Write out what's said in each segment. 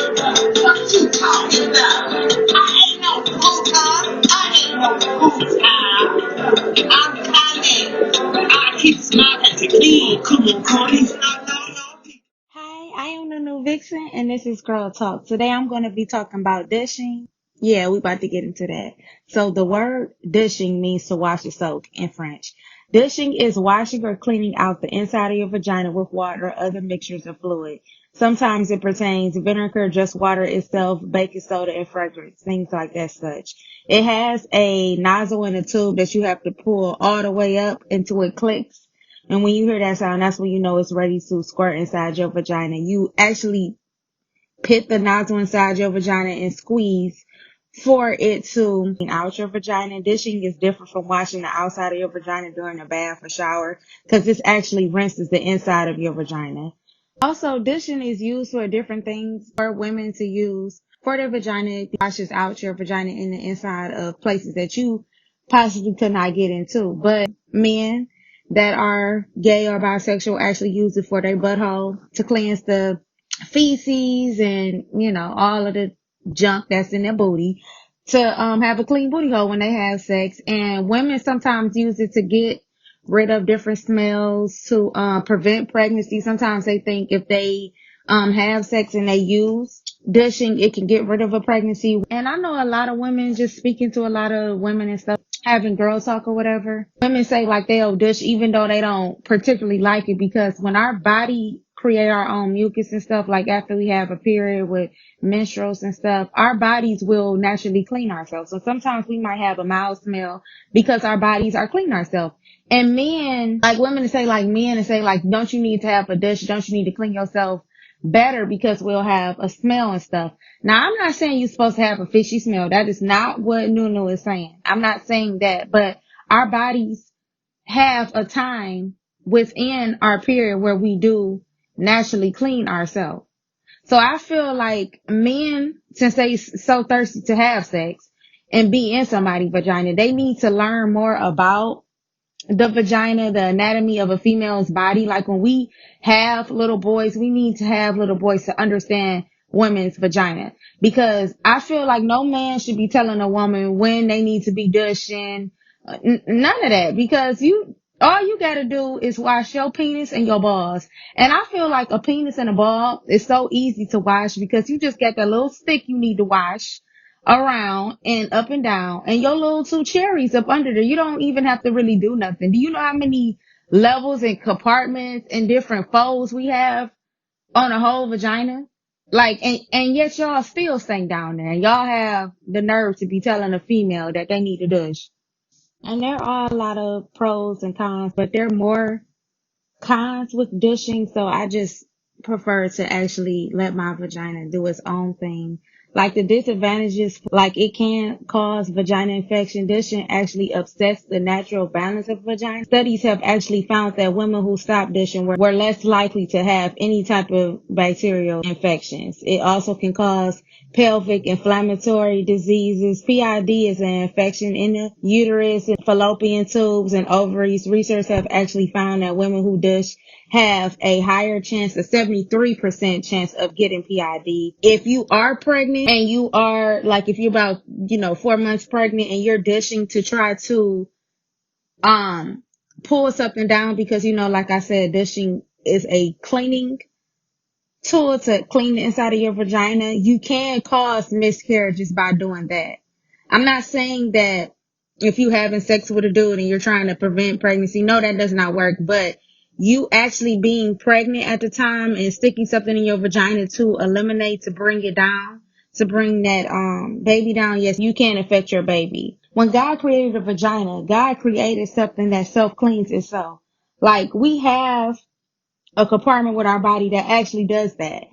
What you talking about? I ain't no pooper. I ain't no pooper. I'm coming. I keep smiling to clean. Come on, Cardi. Hi, I am Nunu Vixen, and this is Girl Talk. Today I'm going to be talking about dishing. Yeah, we about to get into that. So the word dishing means to wash or soak in French. Dishing is washing or cleaning out the inside of your vagina with water or other mixtures of fluid. Sometimes it pertains vinegar, just water itself, baking soda, and fragrance, things like that such. It has a nozzle and a tube that you have to pull all the way up until it clicks. And when you hear that sound, that's when you know it's ready to squirt inside your vagina. You actually put the nozzle inside your vagina and squeeze for it to clean out your vagina. Dishing is different from washing the outside of your vagina during a bath or shower because this actually rinses the inside of your vagina. Also, dishing is used for different things for women to use for their vagina. It washes out your vagina in the inside of places that you possibly could not get into. But men that are gay or bisexual actually use it for their butthole to cleanse the feces and, all of the junk that's in their booty to have a clean booty hole when they have sex. And women sometimes use it to get rid of different smells to prevent pregnancy. Sometimes they think if they have sex and they use dishing, it can get rid of a pregnancy. And I know a lot of women, just speaking to a lot of women and stuff, having girl talk or whatever, women say like they'll dish even though they don't particularly like it, because when our body create our own mucus and stuff, like after we have a period with menstruals and stuff, our bodies will naturally clean ourselves. So sometimes we might have a mild smell because our bodies are cleaning ourselves. And men, like women say like men and say like, don't you need to have a dish? Don't you need to clean yourself better because we'll have a smell and stuff. Now, I'm not saying you're supposed to have a fishy smell. That is not what Nunu is saying. I'm not saying that, but our bodies have a time within our period where we do naturally clean ourselves. So I feel like men, since they so thirsty to have sex and be in somebody's vagina, they need to learn more about the vagina, the anatomy of a female's body. Like when we have little boys, we need to have little boys to understand women's vagina, because I feel like no man should be telling a woman when they need to be dushing, none of that, because all you gotta do is wash your penis and your balls. And I feel like a penis and a ball is so easy to wash because you just get that little stick you need to wash around and up and down and your little two cherries up under there. You don't even have to really do nothing. Do you know how many levels and compartments and different folds we have on a whole vagina? Like, and yet y'all still stink down there. Y'all have the nerve to be telling a female that they need a douche. And there are a lot of pros and cons, but there are more cons with douching, so I just prefer to actually let my vagina do its own thing. Like the disadvantages, like it can cause vagina infection. Douching actually upsets the natural balance of vagina. Studies have actually found that women who stopped douching were less likely to have any type of bacterial infections. It also can cause pelvic inflammatory diseases. PID is an infection in the uterus and fallopian tubes and ovaries. Research have actually found that women who douche have a higher chance, a 73% chance of getting PID. If you are pregnant and you are like, if you're about, 4 months pregnant and you're douching to try to, pull something down, because, like I said, douching is a cleaning tool to clean the inside of your vagina, you can cause miscarriages by doing that. I'm not saying that if you having sex with a dude and you're trying to prevent pregnancy, no, that does not work. But you actually being pregnant at the time and sticking something in your vagina to eliminate, to bring it down, to bring that baby down, yes, you can affect your baby. When God created a vagina, God created something that self-cleans itself. Like we have a compartment with our body that actually does that.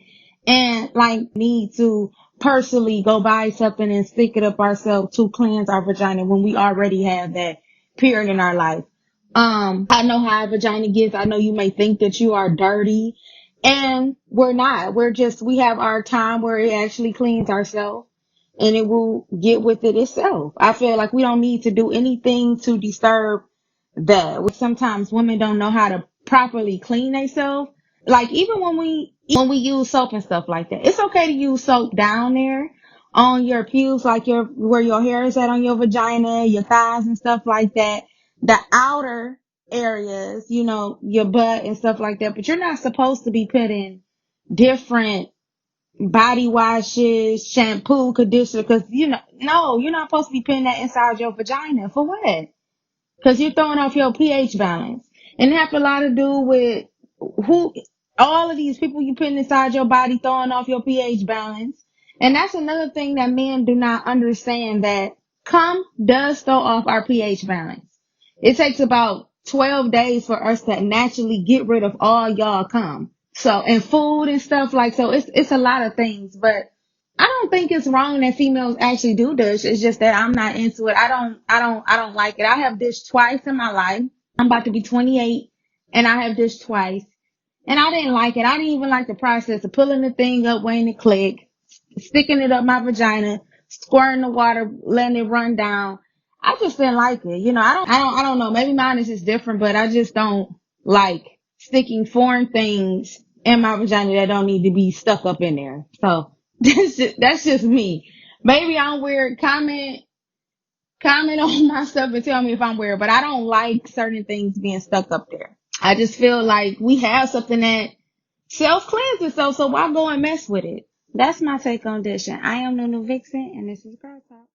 And like need to personally go buy something and stick it up ourselves to cleanse our vagina when we already have that period in our life. I know how a vagina gets. I know you may think that you are dirty, and we're not. We have our time where it actually cleans ourselves and it will get with it itself. I feel like we don't need to do anything to disturb that. Sometimes women don't know how to properly clean themselves. Like even when we when we use soap and stuff like that. It's okay to use soap down there on your pubes, like where your hair is at on your vagina, your thighs and stuff like that. The outer areas, your butt and stuff like that. But you're not supposed to be putting different body washes, shampoo, conditioner, because no, you're not supposed to be putting that inside your vagina. For what? Because you're throwing off your pH balance. And it has a lot to do with who, all of these people you putting inside your body throwing off your pH balance. And that's another thing that men do not understand, that cum does throw off our pH balance. It takes about 12 days for us to naturally get rid of all y'all cum. So, and food and stuff so it's a lot of things, but I don't think it's wrong that females actually do dish. It's just that I'm not into it. I don't like it. I have dished twice in my life. I'm about to be 28 and I have dished twice and I didn't like it. I didn't even like the process of pulling the thing up, waiting to click, sticking it up my vagina, squirting the water, letting it run down. I just didn't like it. I don't know. Maybe mine is just different, but I just don't like sticking foreign things in my vagina that don't need to be stuck up in there. So that's just me. Maybe I'm weird. Comment on my stuff and tell me if I'm weird, but I don't like certain things being stuck up there. I just feel like we have something that self-cleans itself, so why go and mess with it? That's my take on dishing. I am Nunu Vixen, and this is Girl Talk.